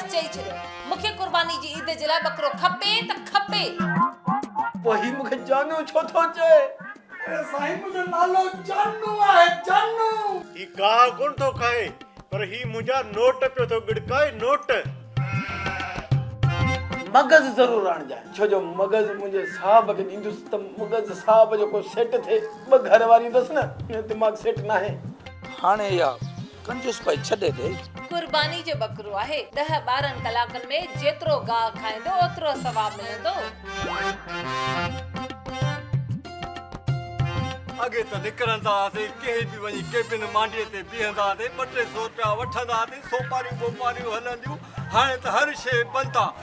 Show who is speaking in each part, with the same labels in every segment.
Speaker 1: बस चई छॾियो मूंखे कुर्बानी जी ईद जे लाइ बकरो खपे त खपे।
Speaker 2: वही मूंखे जानू छो थो चए?
Speaker 3: साईं मुंहिंजो नालो जानू आहे, जानू।
Speaker 4: ही गाह कोन थो खाए पर ही मुंहिंजा नोट पियो थो गिड़काए, नोट।
Speaker 2: मगज़ ज़रूर आणजांइ, छो जो मगज़ मुंहिंजे साहब खे ॾींदुसि त मगज़ साहब जो को सेट थिए। ॿ घर वारियूं अथसि न, दिमाग़ सेट न आहे।
Speaker 5: हाणे या कंजूस पई छॾे ॾे।
Speaker 1: कुर्बानी जो बकरो आहे, 10-12 कलाकनि में जेतिरो गाह खाईंदो ओतिरो सवाब मिलंदो।
Speaker 4: अॻे त निकिरंदा हुआसीं, कंहिं बि वञी केबिन मांडीअ ते बीहंदा हुआसीं, 200-300 रुपया वठंदा हुआसीं, सोपारियूं बोपारियूं हलंदियूं। हाणे त हर शइ बंदि आहे।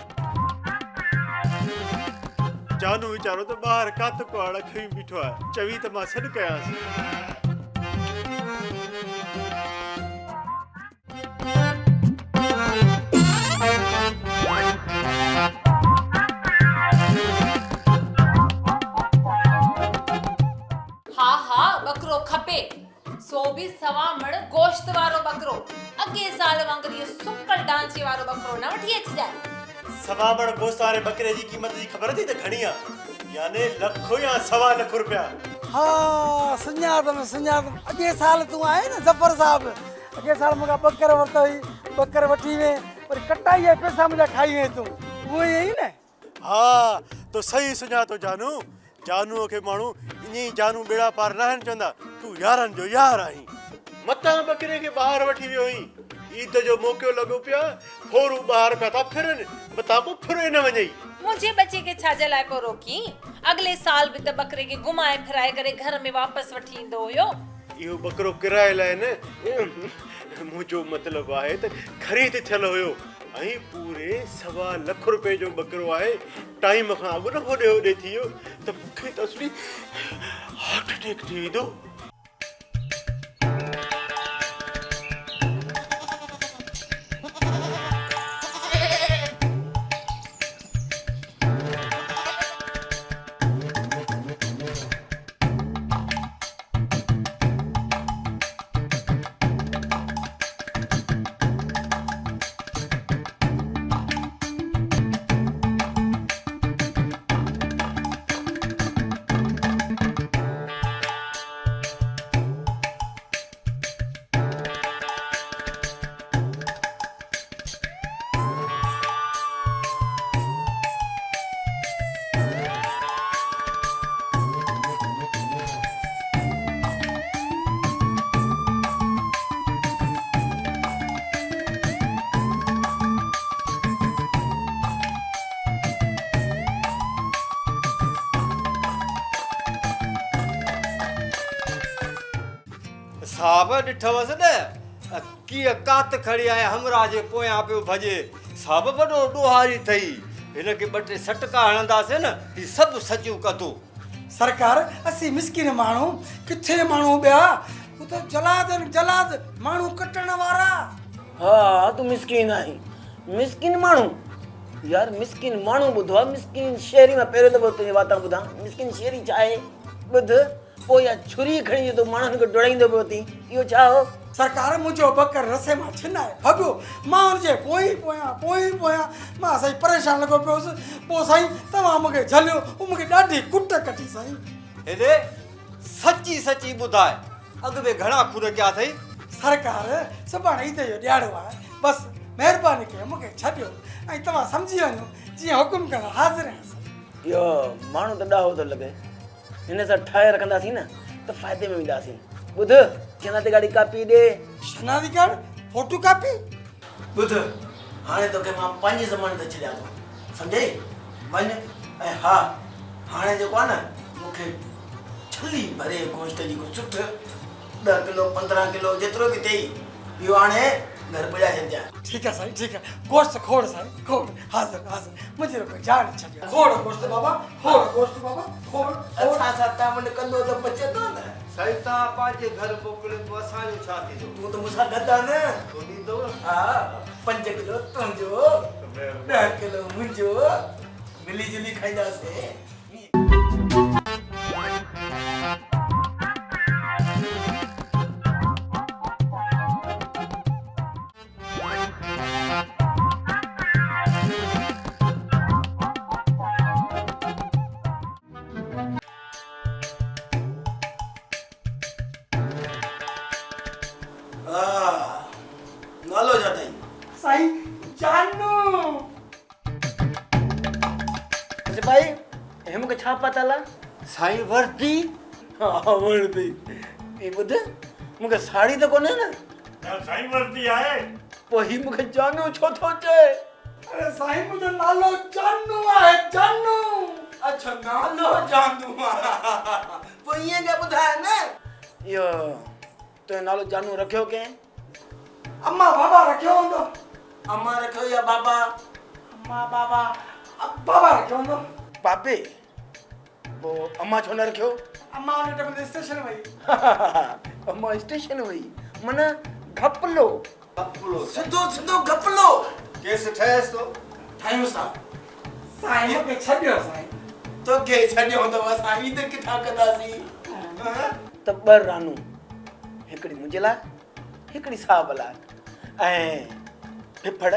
Speaker 4: जानू वीचारो त ॿाहिरि कात कुआड़ खई बीठो आहे, चवी त मां सॾु कयांसि।
Speaker 1: बकरो खपे, सो भी सवा मण गोश्त वारो बकरो। अगे साल वांगुर इहो सुकल ढांचे वारो बकरो न वठी अचिजांइ।
Speaker 4: सवा मण गोश्त वारे बकरे जी क़ीमत जी ख़बर थी त घणी आहे? यानी लखो या सवा लख रुपया।
Speaker 3: हाँ सुञातम। अॻे साल तूं आहे न ज़फर साहब, अॻे साल मूंखां बकर वरितो हुई, बकर वठी वे पर कटाई जा पैसा मुंहिंजा खाई वे तूं, उहो ई आहीं न?
Speaker 4: हाँ तो सही सुञातो जानू। जानू के माण्हू ईअं जानू बेड़ा पार न आहिनि चवंदा तूं यारनि जो यार आहीं। मतां बकरे खे ॿाहिरि वठी वियो हुई, ईद जो मौक़ो लॻो पिया, फोरू ॿाहिरि पिया था फिरनि, मतां पोइ फिरे न वञई।
Speaker 1: मुंहिंजे बचे खे छाजे लाइ को रोकी? अगले साल बि त बकरे खे घुमाए फिराए करे घर में वापसि वठी ईंदो हुयो।
Speaker 4: इहो बकरो किराए लाइ न, मुंहिंजो मतिलबु आहे त ख़रीद थियल हुयो ऐं पूरे सवा लख रुपए जो बकरो आहे। टाइम खां अॻु न होॾे होॾे थी वियो त मूंखे त असली हार्ट अटैक थी वेंदो।
Speaker 6: साहब ॾिठवसि न कीअं कात खड़ी आहे, हमरा जे पोयां पियो भॼे। साहब वॾो ॾोहारी अथई, हिनखे 2-3 सटका हणंदासीं न ही सभु सचियूं कंदो।
Speaker 3: सरकार असीं मिसकिन माण्हू किथे माण्हू ॿिया, हू त जलाद आहिनि, जलाद माण्हू कटण वारा।
Speaker 2: हाँ तूं मिसकिन आहीं, मिसकिन माण्हू। यार मिसकिन माण्हू ॿुधो आहे, मिसकिन शहरी मां पहिरियों दफ़ो तुंहिंजे वाता ॿुधां। मिसकिन शहरी छा आहे ॿुध, पोइ या छुरी खणी तूं माण्हुनि खे डोड़ाईंदो पियो थी, इहो छा हो?
Speaker 3: सरकार मुंहिंजो बकर रसे मां छिनाए भॻो, मां हुनजे पोयां मां साईं परेशान लॻो पियो हुउसि। पोइ साईं तव्हां मूंखे झलियो, उहो मूंखे ॾाढी कुट कटी साईं।
Speaker 6: हेॾे सची सची ॿुधाए अॻु में घणा खूर कया अथई?
Speaker 3: सरकार सुभाणे ईद जो ॾियारो आहे, बसि महिरबानी कयो मूंखे छॾियो ऐं तव्हां सम्झी वञो जीअं हुकुम करणु हाज़िर आहियां।
Speaker 2: इहो माण्हू त ॾाहो थो लॻे, हिन सां ठाहे रखंदासीं न त फ़ाइदे में वेंदासीं। ॿुध शनाती गाड़ी कापी ॾे।
Speaker 3: शनाती कार्ड फोटो कापी?
Speaker 2: ॿुध हाणे तोखे मां 5 ज़माने ते छॾियां थो, सम्झई? वञ ऐं हा हाणे जेको आहे न मूंखे छली भरे गोश्त जी को सुठ 10 किलो 15 किलो जेतिरो बि अथई इहो हाणे घर पुॼाए छॾिजांइ।
Speaker 3: ठीकु आहे साईं, ठीकु आहे। गोश्त खोड़ साईं, खोड़, हाज़िर। मुंहिंजे कोई जान छॾियो। खोड़ गोश्त बाबा, खोड़ गोश्त बाबा, खोड़।
Speaker 2: असां सां तामन कंदो त बचे थो न।
Speaker 6: साईं तव्हां पंहिंजे घर मोकिले पोइ असांजो छा थींदो?
Speaker 2: तूं त मूंसां गॾु आहे न।
Speaker 6: तूं ॾींदो?
Speaker 2: हा 5 किलो तुंहिंजो, 10 किलो मुंहिंजो, मिली जुली खाईंदासीं।
Speaker 3: साईं जानू
Speaker 2: सिपाही हे मूंखे छा पता ला
Speaker 6: साईं वर्दी
Speaker 2: हा वणदी ई ॿुध मूंखे साड़ी त कोन्हे न
Speaker 4: साईं वर्दी आहे
Speaker 2: पोइ ही मूंखे जानू छो थो चए
Speaker 3: अरे साईं मुंहिंजो नालो जानू आहे जानू
Speaker 2: अच्छा नालो जानू पोइ ईअं क्या ॿुधाए न इहो तुंहिंजो नालो जानू रखियो कंहिं
Speaker 3: अम्मा बाबा रखियो हूंदो
Speaker 2: अम्मा रखियो या बाबा
Speaker 3: अम्मा बाबा बाबा रखियो हूंदो
Speaker 2: पापे पोइ अम्मा छो न रखियो
Speaker 3: अम्मा उन टाइम ते स्टेशन वई
Speaker 2: अम्मा स्टेशन वई माना घपलो
Speaker 6: कपिड़ो
Speaker 2: सिधो सिधो घपलो
Speaker 6: केस ठहियसि थो
Speaker 2: ठाहियूं सां
Speaker 3: साईं मूंखे छॾियो साईं
Speaker 2: तोखे छॾियो त असां ई त किथां कंदासीं त ॿ रानू हिकिड़ी मुंहिंजे लाइ हिकिड़ी साहब लाइ ऐं फिफड़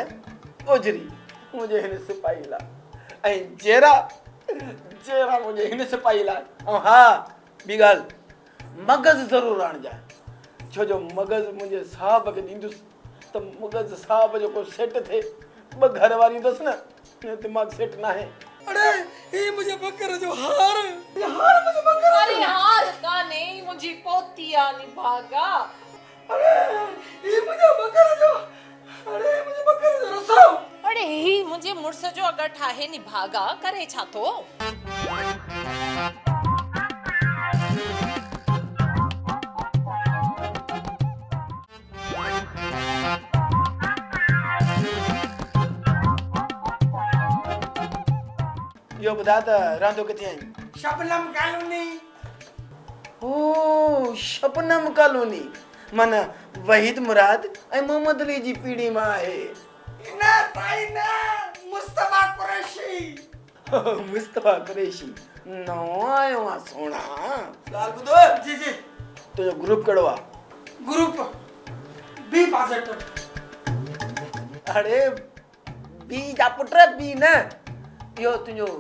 Speaker 2: ओजरी मुंहिंजे हिन सिपाही लाइ ऐं जेरा जेरा मुंहिंजे हिन सिपाही लाइ ऐं हा ॿी ॻाल्हि मगज़ ज़रूरु आणिजांइ छो जो मगज़ मुंहिंजे साहब खे ॾींदुसि त मगज़ साहब जो को सेट थिए ॿ घर वारियूं अथसि न दिमाग़ सेट न आहे
Speaker 3: अरे ये मुझे बकर जो हार ये हार मुझे बकर
Speaker 1: अरे हार काने मुंहिंजी पोती आहे निभागा
Speaker 3: अरे ये मुझे बकर जो अरे मुझे बकर जो रसो
Speaker 1: अरे ही मुंहिंजे मुड़ुस जो अगरि ठाहे निभागा करे छा थो
Speaker 2: इहो ॿुधा त रांदो किथे आहीं
Speaker 3: शबनम कॉलोनी
Speaker 2: ओ शबनम कॉलोनी माना वहीद मुराद ऐं मोहम्मद अली जी पीढ़ी मां आहे
Speaker 3: ना ताई ना मुस्तफा कुरैशी
Speaker 2: मुस्तफा कुरैशी नओं आयो आहे सोना ॻाल्हि ॿुधो
Speaker 3: जी जी
Speaker 2: तुंहिंजो ग्रुप कहिड़ो आहे
Speaker 3: ग्रुप बी पॉजिटिव
Speaker 2: अड़े बी जा पुट बी न इहो तुंहिंजो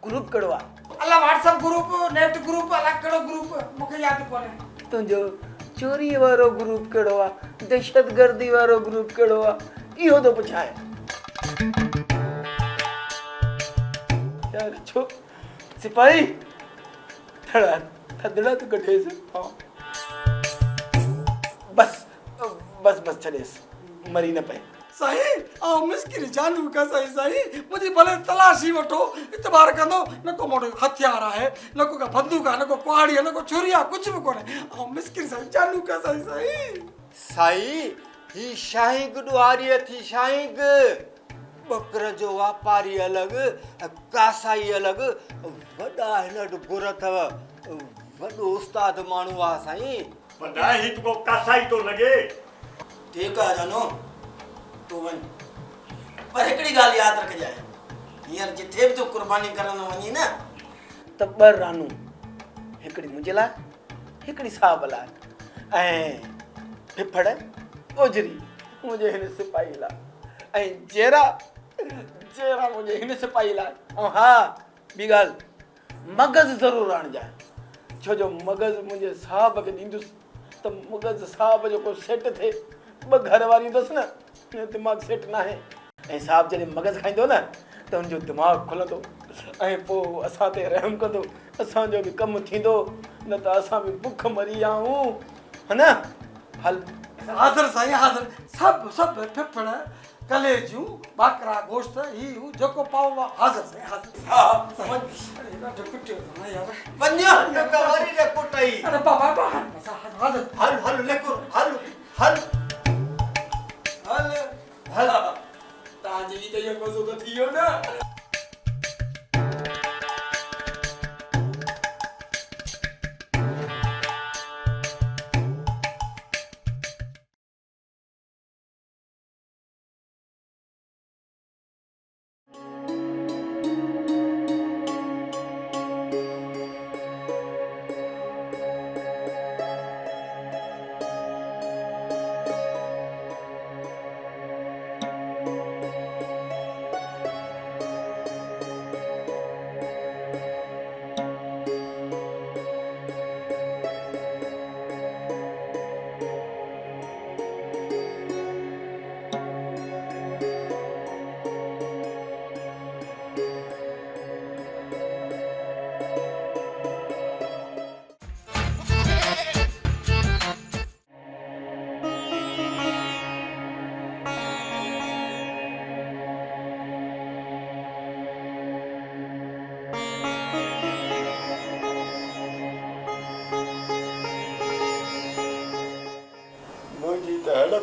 Speaker 2: ग्रुप कहिड़ो आहे
Speaker 3: अल्लाह व्हाट्सएप ग्रुप नेट ग्रुप अलग कहिड़ो ग्रुप मूंखे यादि कोन्हे
Speaker 2: तुंहिंजो चोरी वारो ग्रुप कहिड़ो आहे दहशतगर्दी वारो ग्रुप कहिड़ो आहे इहो थो पुछाए यार छो सिपाही थड़ा थदड़ा तो कढेस हां बस बस बस छॾेसि मरी न पए
Speaker 3: सही आ मिस्किन जानू का सही सही मुझे भले तलाशी वठो इतबार कंदो न को मोटो हथियार आहे न को का बंदूक आहे न को कुहाड़ी आहे न को छुरी आहे कुछ भी कोन्हे आ मिस्किन सही जानू का सही सही
Speaker 6: साईं ही शाहीग ॾुहारी थी शाहीग बकर जो वापारी अलॻि कासाई अलॻि वॾा हिन वटि गुर अथव वॾो उस्ताद माण्हू आहे साईं
Speaker 4: वॾा हिकु को कासाई तो लॻे
Speaker 2: ठीकु आहे जानो तूं वञ पर हिकिड़ी ॻाल्हि यादि रखजांइ हींअर जिथे बि तूं क़ुर्बानी करण वञी न त ॿ रानू हिकिड़ी मुंहिंजे लाइ हिकिड़ी साहब लाइ ऐं फिफड़ ओजरी मुंहिंजे हिन सिपाही लाइ ऐं जेरा जेरा मुंहिंजे हिन सिपाही लाइ ऐं हा ॿी ॻाल्हि मगज़ ज़रूरु आणिजांइ छो जो मगज़ मुंहिंजे साहब खे ॾींदुसि त मगज़ साहब जो को सेट थिए ॿ घर वारियूं अथसि न दिमाग़ सेट न आहे ऐं साहब जॾहिं मगज़ खाईंदो न त हुनजो दिमाग़ खुलंदो ऐं पोइ असां ते रहम कंदो असांजो बि कमु थींदो न त असां बि बुख मरी आऊं हा न हल
Speaker 3: हाज़िर साईं हाज़िर सब सब फिफड़ कलेजूं बाकरा गोश्त ही जेको पाओ हाज़िर साईं हाज़िर
Speaker 2: हा
Speaker 3: अरे ॾाढो कुटियो अथव यार
Speaker 2: वञो
Speaker 6: वरी न कुटई
Speaker 3: अरे बाबा हाज़िर
Speaker 6: हल हल लेकुर हल हल
Speaker 2: हल हल तव्हांजी त इहो मज़ो त थी वियो न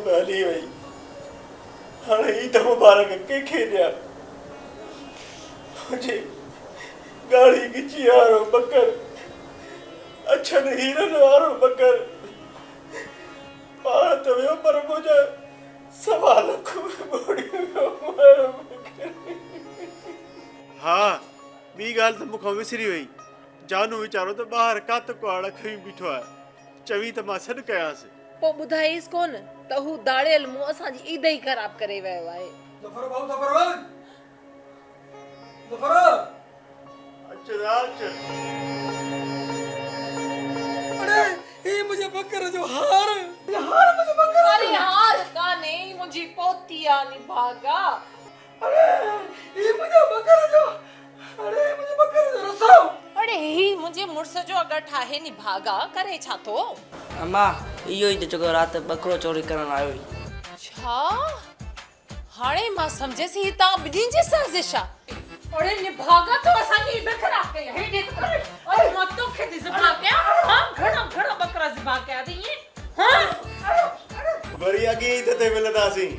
Speaker 4: पे हली वई हाणे ईद मुबारक कंहिंखे ॾियां मुंहिंजी ॻाढ़ी गिची वारो बकर अछनि हीरनि वारो बकर पाण त वियो पर मुंहिंजा 1.25 लख में ॿोड़ी वियो वारो बकर हा ॿी ॻाल्हि त मूंखां विसरी वई जानू वीचारो त ॿाहिरि कात कुआड़ खई बीठो आहे चवी त मां सॾु कयांसि
Speaker 1: पोइ ॿुधाईसि कोन त हू दाड़ियल मुंहुं असांजी ईद ई ख़राब करे वियो आहे
Speaker 3: ज़फ़र भाऊ ज़फ़र ज़फ़र
Speaker 4: अच
Speaker 3: अरे ये मुझे बकर जो हार ये हार मुझे बकर
Speaker 1: अरे हार काने मुंहिंजी पोती आहे निभागा
Speaker 3: अरे ये मुझे बकर जो अरे मुझे बकर जो रसो
Speaker 1: अरे ही मुंहिंजे मुड़ुस जो अगरि ठाहे निभागा करे छा थो
Speaker 7: अम्मा इहो ई त जेको राति बकरो चोरी करण आयो हुई
Speaker 1: छा हाणे मां सम्झियसि ही तव्हां ॿिन्हिनि जी साज़िश आहे अरे निभागा तो असांजी ईद ख़राब कई आहे हेॾे त करे अरे मां तोखे थी ज़िबा कयां हां घणा बकरा ज़िबा कया अथई ईअं हां
Speaker 4: वरी अॻे ईद ते मिलंदासीं